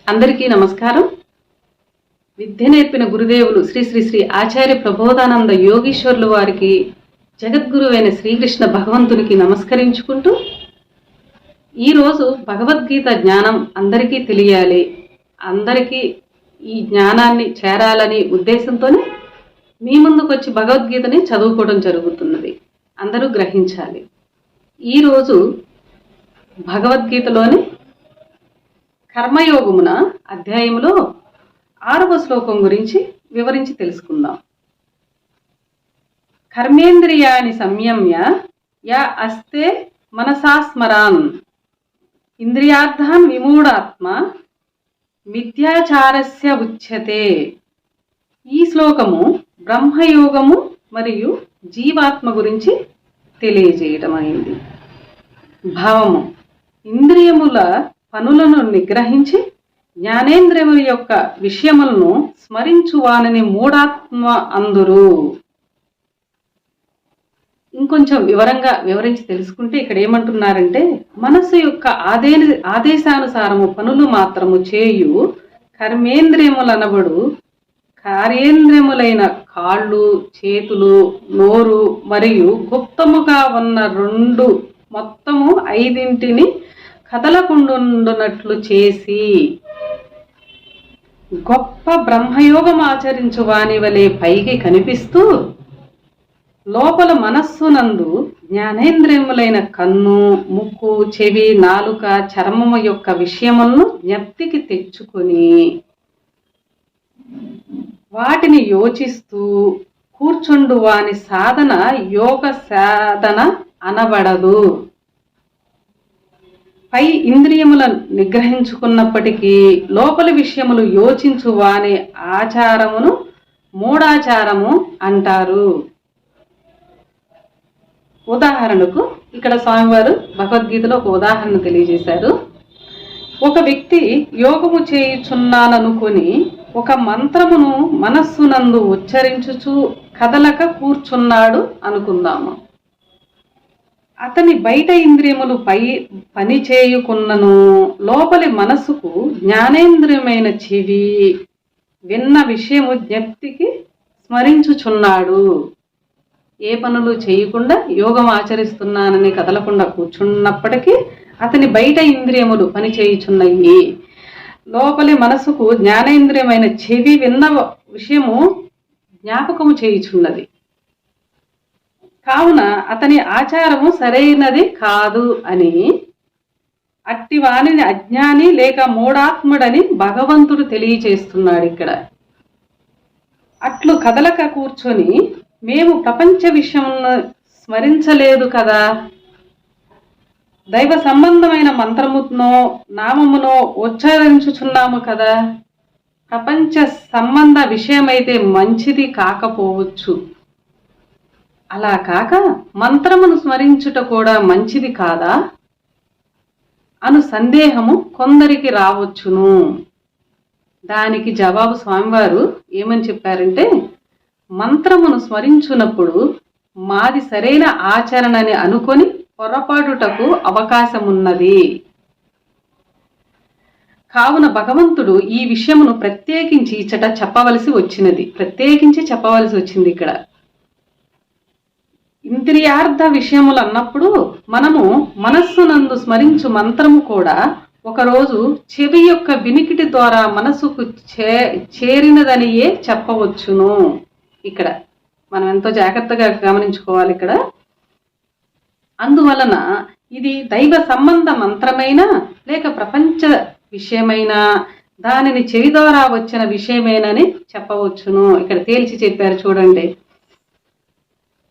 అందరికీ నమస్కారం. విద్య నేర్పిన గురుదేవులు శ్రీ శ్రీ శ్రీ ఆచార్య ప్రబోధానంద యోగీశ్వరులు వారికి, జగద్గురువైన శ్రీకృష్ణ భగవంతునికి నమస్కరించుకుంటూ, ఈరోజు భగవద్గీత జ్ఞానం అందరికీ తెలియాలి, అందరికీ ఈ జ్ఞానాన్ని చేరాలని ఉద్దేశంతోనే మీ ముందుకు వచ్చి భగవద్గీతని చదువుకోవడం జరుగుతున్నది. అందరూ గ్రహించాలి. ఈరోజు భగవద్గీతలోని కర్మయోగమున అధ్యాయంలో 6వ శ్లోకం గురించి వివరించి తెలుసుకుందాం. కర్మేంద్రియాణి సంయమ్య యా అస్తే మనసా స్మరాన్ ఇంద్రియార్థాన్ విమూఢాత్మ మిథ్యాచారస్య ఉచ్యతే. ఈ శ్లోకము బ్రహ్మయోగము మరియు జీవాత్మ గురించి తెలియజేయటం అయింది. భావము: ఇంద్రియముల పనులను నిగ్రహించి జ్ఞానేంద్రియముల యొక్క విషయములను స్మరించువానని మూఢాత్మ అందురు. ఇంకొంచెం వివరించి తెలుసుకుంటే ఇక్కడ ఏమంటున్నారంటే, మనస్సు యొక్క ఆదేశానుసారము పనులు మాత్రము చేయు కర్మేంద్రియములనబడు కార్యేంద్రియములైన కాళ్ళు, చేతులు, నోరు మరియు గుప్తముగా ఉన్న 2 మొత్తము 5 కదలకుండునట్లు చేసి గొప్ప బ్రహ్మయోగం ఆచరించు వాని వలె పైకి కనిపిస్తూ లోపల మనస్సునందు జ్ఞానేంద్రియములైన కన్ను, ముక్కు, చెవి, నాలుక, చర్మము యొక్క విషయములను జ్ఞప్తికి తెచ్చుకొని వాటిని యోచిస్తూ కూర్చుండు వాని సాధన యోగ సాధన అనబడదు. పై ఇంద్రియములను నిగ్రహించుకున్నప్పటికీ లోపలి విషయములు యోచించు వాని ఆచారమును మూఢాచారము అంటారు. ఉదాహరణకు ఇక్కడ స్వామివారు భగవద్గీతలో ఒక ఉదాహరణ తెలియజేశారు. ఒక వ్యక్తి యోగము చేయుచున్నాననుకొని ఒక మంత్రమును మనస్సునందు ఉచ్చరించుచు కదలక కూర్చున్నాడు అనుకుందాము. అతని బయట ఇంద్రియములు పని చేయుకున్నను లోపలి మనసుకు జ్ఞానేంద్రియమైన చెవి విన్న విషయము జ్ఞప్తికి స్మరించుచున్నాడు. ఏ పనులు చేయకుండా యోగం ఆచరిస్తున్నానని కదలకుండా కూర్చున్నప్పటికీ అతని బయట ఇంద్రియములు పని చేయుచున్నాయి. లోపలి మనసుకు జ్ఞానేంద్రియమైన చెవి విన్న విషయము జ్ఞాపకము చేయుచున్నది. కావున అతని ఆచారము సరైనది కాదు అని, అట్టి వాణిని అజ్ఞాని లేక మూఢాత్ముడని భగవంతుడు తెలియచేస్తున్నాడు. ఇక్కడ అట్లు కదలక కూర్చొని మేము ప్రపంచ విషయమును స్మరించలేదు కదా, దైవ సంబంధమైన మంత్రమునో నామమునో ఉచ్చరించుచున్నాము కదా, ప్రపంచ సంబంధ విషయమైతే మంచిది కాకపోవచ్చు, అలా కాక మంత్రమును స్మరించుట కూడా మంచిది కాదా అను సందేహము కొందరికి రావచ్చును. దానికి జవాబు స్వామివారు ఏమని చెప్పారంటే, మంత్రమును స్మరించున్నప్పుడు మాది సరైన ఆచరణని అనుకొని పొరపాటుటకు అవకాశమున్నది. కావున భగవంతుడు ఈ విషయమును ప్రత్యేకించి చెప్పవలసి వచ్చింది. ఇక్కడ ఇంద్రియార్థ విషయములు అన్నప్పుడు మనము మనస్సునందు స్మరించు మంత్రము కూడా ఒకరోజు చెవి యొక్క వినికిడి ద్వారా మనసుకు చేరినదనియే చెప్పవచ్చును. ఇక్కడ మనం ఎంతో జాగ్రత్తగా గమనించుకోవాలి. ఇక్కడ అందువలన ఇది దైవ సంబంధ మంత్రమైనా లేక ప్రపంచ విషయమైనా దానిని చెవి ద్వారా వచ్చిన విషయమేనని చెప్పవచ్చును. ఇక్కడ తేల్చి చెప్పారు చూడండి.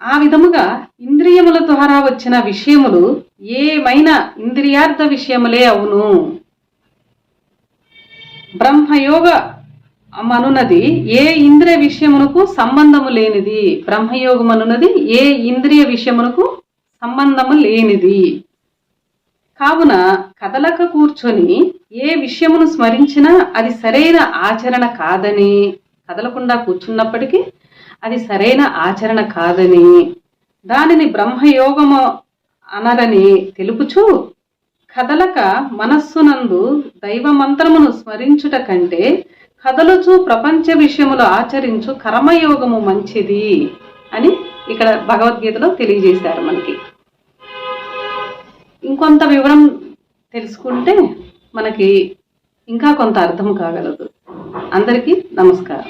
ఆ విధముగా ఇంద్రియముల ద్వారా వచ్చిన విషయములు ఏమైనా ఇంద్రియార్థ విషయములే అవును. బ్రహ్మయోగ మనున్నది ఏ ఇంద్రియ విషయమునకు సంబంధము లేనిది. బ్రహ్మయోగమనున్నది ఏ ఇంద్రియ విషయమునకు సంబంధము లేనిది. కావున కదలక కూర్చొని ఏ విషయమును స్మరించినా అది సరైన ఆచరణ కాదని, కదలకుండా కూర్చున్నప్పటికీ అది సరైన ఆచరణ కాదని, దానిని బ్రహ్మయోగము అనరని తెలుపుచు కదలక మనస్సునందు దైవ మంత్రమును స్మరించుట కంటే కదలుచు ప్రపంచ విషయములు ఆచరించు కర్మయోగము మంచిది అని ఇక్కడ భగవద్గీతలో తెలియజేశారు మనకి. ఇంకొంత వివరం తెలుసుకుంటే మనకి ఇంకా కొంత అర్థం కాగలదు. అందరికీ నమస్కారం.